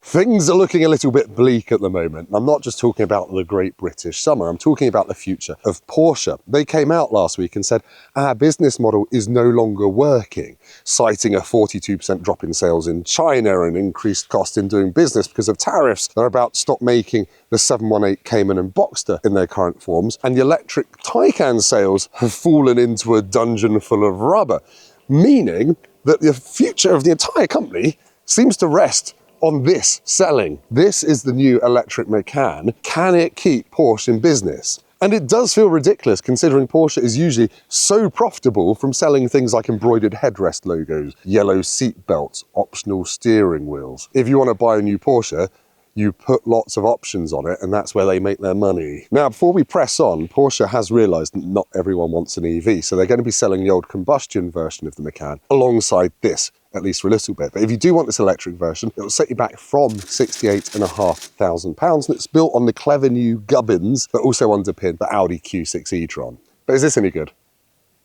Things are looking a little bit bleak at the moment. I'm not just talking about the Great British Summer, I'm talking about the future of Porsche. They came out last week and said, our business model is no longer working, citing a 42% drop in sales in China and increased cost in doing business because of tariffs. They're about to stop making the 718 Cayman and Boxster in their current forms, and the electric Taycan sales have fallen into a dungeon full of rubber, meaning that the future of the entire company seems to rest on this selling. This is the new electric Macan. Can it keep Porsche in business? And it does feel ridiculous considering Porsche is usually so profitable from selling things like embroidered headrest logos, yellow seat belts, optional steering wheels. If you want to buy a new Porsche, you put lots of options on it, and that's where they make their money. Now, before we press on, Porsche has realised that not everyone wants an EV, so they're going to be selling the old combustion version of the Macan alongside this, at least for a little bit. But if you do want this electric version, it'll set you back from £68,500, and it's built on the clever new gubbins that also underpin the Audi Q6 e-tron. But is this any good?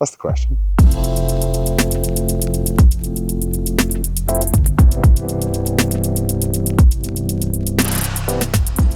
That's the question.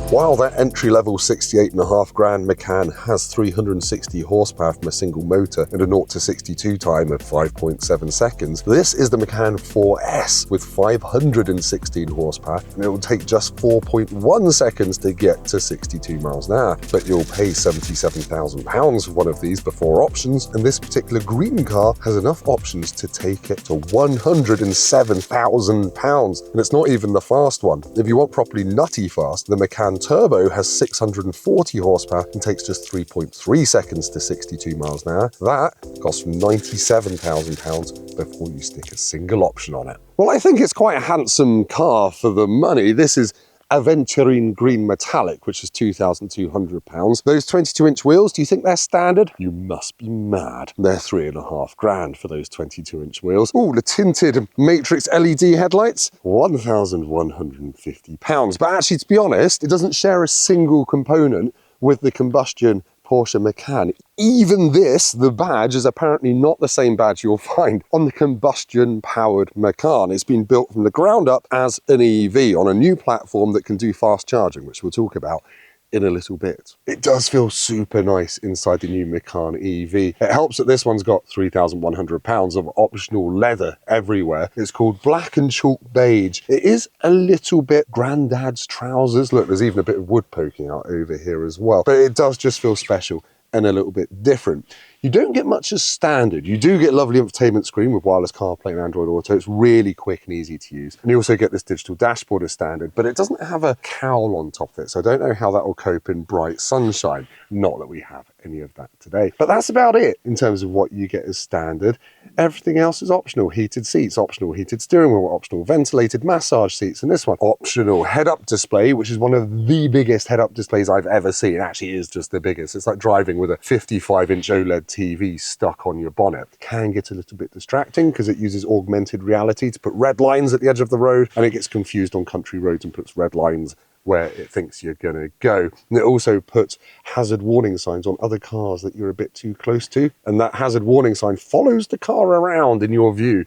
While that entry-level 68.5 grand Macan has 360 horsepower from a single motor and a 0 to 62 time of 5.7 seconds, this is the Macan 4S with 516 horsepower, and it will take just 4.1 seconds to get to 62 miles an hour. But you'll pay £77,000 for one of these before options, and this particular green car has enough options to take it to £107,000, and it's not even the fast one. If you want properly nutty fast, the Macan Turbo has 640 horsepower and takes just 3.3 seconds to 62 miles an hour. That costs £97,000 before you stick a single option on it. Well, I think it's quite a handsome car for the money. This is Aventurine Green Metallic, which is £2,200. Those 22-inch wheels, do you think they're standard? You must be mad. They're £3,500 for those 22-inch wheels. Oh, the tinted Matrix LED headlights, £1,150. But actually, to be honest, it doesn't share a single component with the combustion Porsche Macan. Even this, the badge, is apparently not the same badge you'll find on the combustion-powered Macan. It's been built from the ground up as an EV on a new platform that can do fast charging, which we'll talk about in a little bit. It does feel super nice inside the new Macan EV. It helps that this one's got £3,100 of optional leather everywhere. It's called Black and Chalk Beige. It is a little bit granddad's trousers. Look, there's even a bit of wood poking out over here as well. But it does just feel special and a little bit different. You don't get much as standard. You do get lovely infotainment screen with wireless CarPlay and Android Auto. It's really quick and easy to use. And you also get this digital dashboard as standard, but it doesn't have a cowl on top of it. So I don't know how that will cope in bright sunshine. Not that we have any of that today. But that's about it in terms of what you get as standard. Everything else is optional. Heated seats, optional heated steering wheel, optional ventilated massage seats, and this one, optional head-up display, which is one of the biggest head-up displays I've ever seen. It actually is just the biggest. It's like driving with a 55-inch OLED TV stuck on your bonnet. Can get a little bit distracting because it uses augmented reality to put red lines at the edge of the road, and it gets confused on country roads and puts red lines where it thinks you're going to go. And it also puts hazard warning signs on other cars that you're a bit too close to, and that hazard warning sign follows the car around in your view,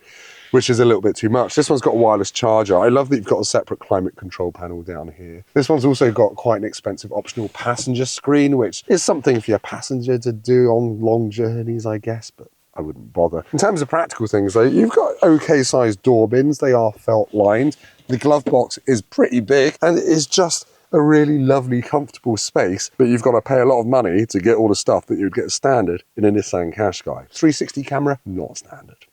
which is a little bit too much. This one's got a wireless charger. I love that you've got a separate climate control panel down here. This one's also got quite an expensive optional passenger screen, which is something for your passenger to do on long journeys, I guess, but I wouldn't bother. In terms of practical things though, you've got okay sized door bins. They are felt lined. The glove box is pretty big, and it is just a really lovely, comfortable space, but you've got to pay a lot of money to get all the stuff that you'd get standard in a Nissan Qashqai. 360 camera, not standard.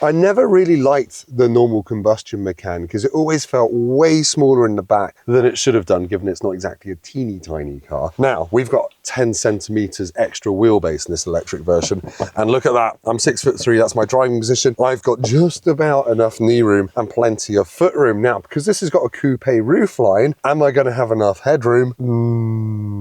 I never really liked the normal combustion Macan because it always felt way smaller in the back than it should have done, given it's not exactly a teeny tiny car. Now, we've got 10 centimeters extra wheelbase in this electric version, and look at that. I'm 6'3", that's my driving position. I've got just about enough knee room and plenty of foot room. Now, because this has got a coupe roofline, am I going to have enough headroom?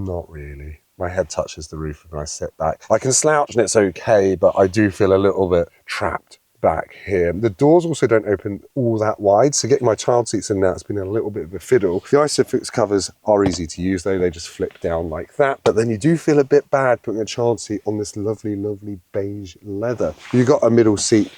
Not really. My head touches the roof when I sit back. I can slouch and it's okay, but I do feel a little bit trapped back here. The doors also don't open all that wide, so getting my child seats in there has been a little bit of a fiddle. The ISOFIX covers are easy to use though, they just flip down like that, but then you do feel a bit bad putting a child seat on this lovely, lovely beige leather. You've got a middle seat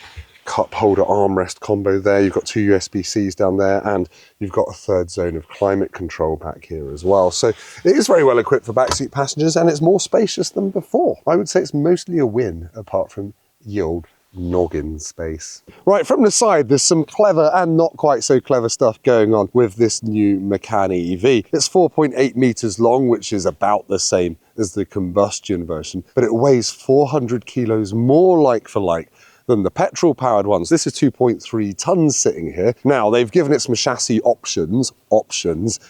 cup holder armrest combo there. You've got 2 USB-Cs down there, and you've got a third zone of climate control back here as well. So it is very well equipped for backseat passengers, and it's more spacious than before. I would say it's mostly a win, apart from the old noggin space. Right, from the side, there's some clever and not quite so clever stuff going on with this new Macan EV. It's 4.8 meters long, which is about the same as the combustion version, but it weighs 400 kilos more like for like than the petrol-powered ones. This is 2.3 tons sitting here. Now, they've given it some chassis options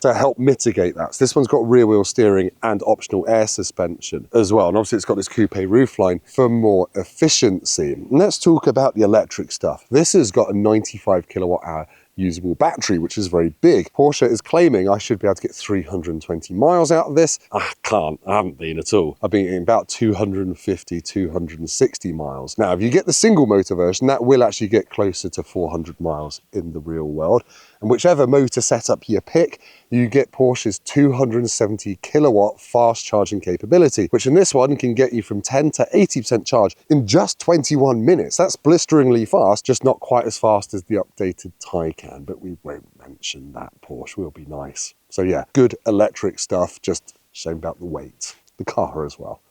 to help mitigate that. So this one's got rear-wheel steering and optional air suspension as well. And obviously, it's got this coupe roofline for more efficiency. And let's talk about the electric stuff. This has got a 95 kilowatt-hour usable battery, which is very big. Porsche is claiming I should be able to get 320 miles out of this. I can't, I haven't been at all. I've been getting about 250, 260 miles. Now, if you get the single motor version, that will actually get closer to 400 miles in the real world. And whichever motor setup you pick, you get Porsche's 270 kilowatt fast charging capability, which in this one can get you from 10 to 80% charge in just 21 minutes. That's blisteringly fast, just not quite as fast as the updated Taycan, but we won't mention that. Porsche will be nice. So yeah, good electric stuff, just shame about the weight. The car as well.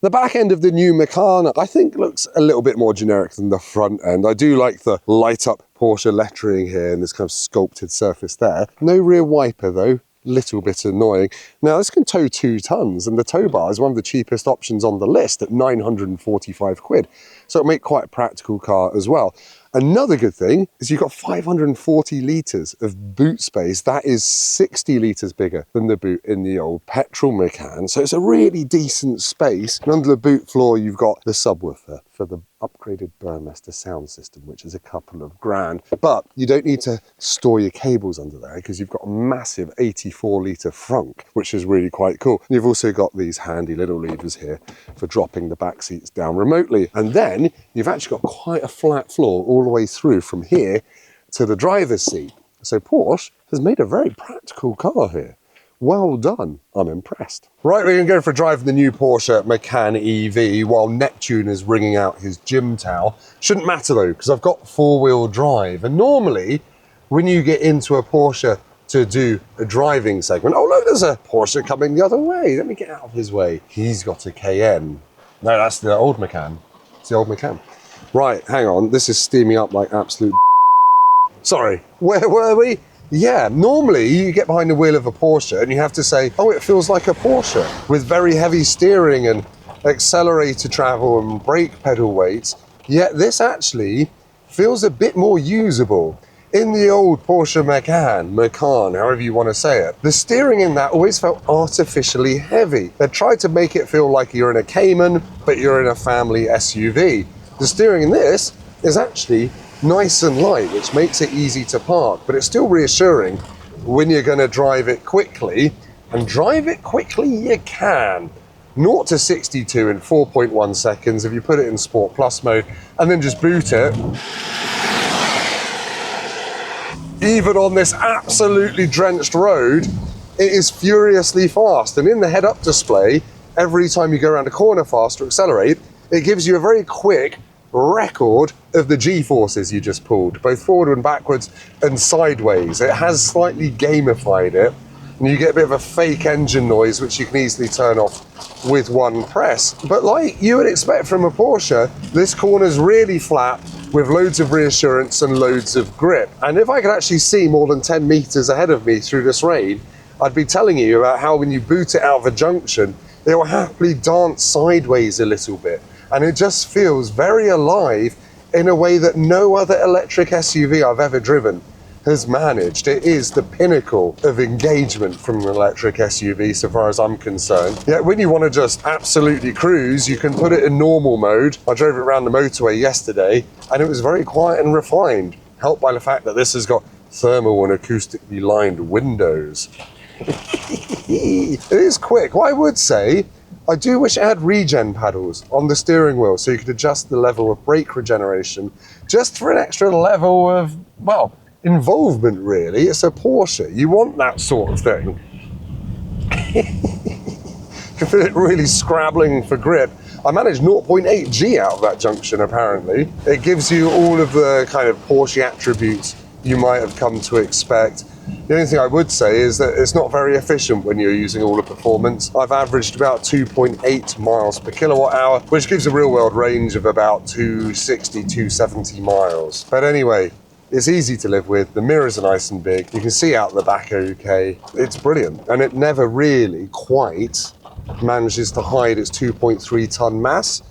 The back end of the new Macan, I think, looks a little bit more generic than the front end. I do like the light up Porsche lettering here and this kind of sculpted surface there. No rear wiper though, little bit annoying. Now this can tow 2 tons and the tow bar is one of the cheapest options on the list at 945 quid. So it'll make quite a practical car as well. Another good thing is you've got 540 litres of boot space. That is 60 litres bigger than the boot in the old petrol Macan. So it's a really decent space. And under the boot floor, you've got the subwoofer for the upgraded Burmester sound system, which is a couple of grand. But you don't need to store your cables under there because you've got a massive 84-litre frunk, which is really quite cool. You've also got these handy little levers here for dropping the back seats down remotely. And then you've actually got quite a flat floor all the way through from here to the driver's seat. So Porsche has made a very practical car here. Well done, I'm impressed. Right, we're gonna go for a drive in the new Porsche Macan EV while Neptune is wringing out his gym towel. Shouldn't matter though, because I've got 4-wheel drive. And normally, when you get into a Porsche to do a driving segment, oh look, there's a Porsche coming the other way. Let me get out of his way. He's got a Cayenne. No, that's the old Macan. It's the old Macan. Right, hang on, this is steaming up like absolute Sorry, where were we? Yeah, normally you get behind the wheel of a Porsche and you have to say, oh, it feels like a Porsche with very heavy steering and accelerator travel and brake pedal weights. Yet this actually feels a bit more usable. In the old Porsche Macan, however you want to say it, the steering in that always felt artificially heavy. They tried to make it feel like you're in a Cayman, but you're in a family SUV. The steering in this is actually nice and light, which makes it easy to park, but it's still reassuring when you're going to drive it quickly. And drive it quickly you can. 0 to 62 in 4.1 seconds if you put it in Sport Plus mode and then just boot it. Even on this absolutely drenched road, it is furiously fast. And in the head-up display, every time you go around a corner fast or accelerate, it gives you a very quick record of the G-forces you just pulled, both forward and backwards and sideways. It has slightly gamified it, and you get a bit of a fake engine noise, which you can easily turn off with one press. But like you would expect from a Porsche, this corner's really flat with loads of reassurance and loads of grip. And if I could actually see more than 10 meters ahead of me through this rain, I'd be telling you about how when you boot it out of a junction, it will happily dance sideways a little bit. And it just feels very alive in a way that no other electric SUV I've ever driven has managed. It is the pinnacle of engagement from an electric SUV, so far as I'm concerned. Yet when you want to just absolutely cruise, you can put it in normal mode. I drove it around the motorway yesterday, and it was very quiet and refined, helped by the fact that this has got thermal and acoustically lined windows. It is quick. What I would say, I do wish it had regen paddles on the steering wheel so you could adjust the level of brake regeneration just for an extra level of, well, involvement really. It's a Porsche. You want that sort of thing. You can feel it really scrabbling for grip. I managed 0.8 G out of that junction apparently. It gives you all of the kind of Porsche attributes you might have come to expect. The only thing I would say is that it's not very efficient when you're using all the performance. I've averaged about 2.8 miles per kilowatt hour, which gives a real world range of about 260, 270 miles. But anyway, it's easy to live with. The mirrors are nice and big. You can see out the back okay. It's brilliant. And it never really quite manages to hide its 2.3 ton mass,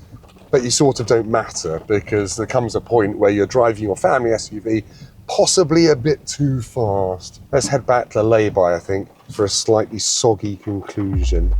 but you sort of don't matter because there comes a point where you're driving your family SUV possibly a bit too fast. Let's head back to lay-by, I think, for a slightly soggy conclusion.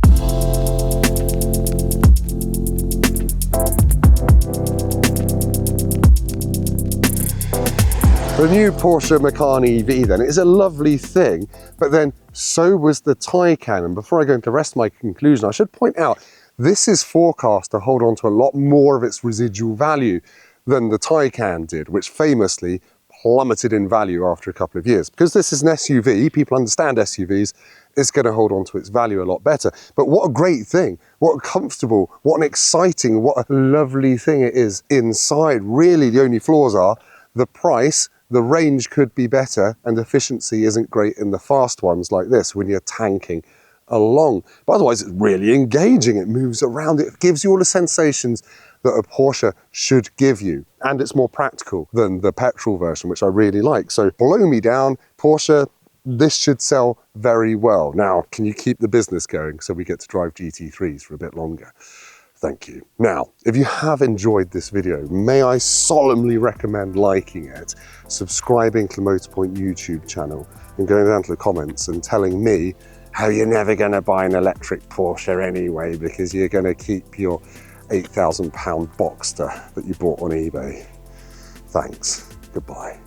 The new Porsche Macan EV then is a lovely thing, but then so was the Taycan. And before I go into the rest of my conclusion, I should point out this is forecast to hold on to a lot more of its residual value than the Taycan did, which famously plummeted in value after a couple of years. Because this is an SUV, people understand SUVs, it's going to hold on to its value a lot better. But what a great thing, what a comfortable, what an exciting, what a lovely thing it is inside. Really, the only flaws are the price, the range could be better, and efficiency isn't great in the fast ones like this when you're tanking along. But otherwise, it's really engaging. It moves around. It gives you all the sensations that a Porsche should give you. And it's more practical than the petrol version, which I really like. So blow me down, Porsche, this should sell very well. Now, can you keep the business going so we get to drive GT3s for a bit longer? Thank you. Now, if you have enjoyed this video, may I solemnly recommend liking it, subscribing to the Motorpoint YouTube channel, and going down to the comments and telling me how you're never going to buy an electric Porsche anyway because you're going to keep your £8,000 Boxster that you bought on eBay. Thanks. Goodbye.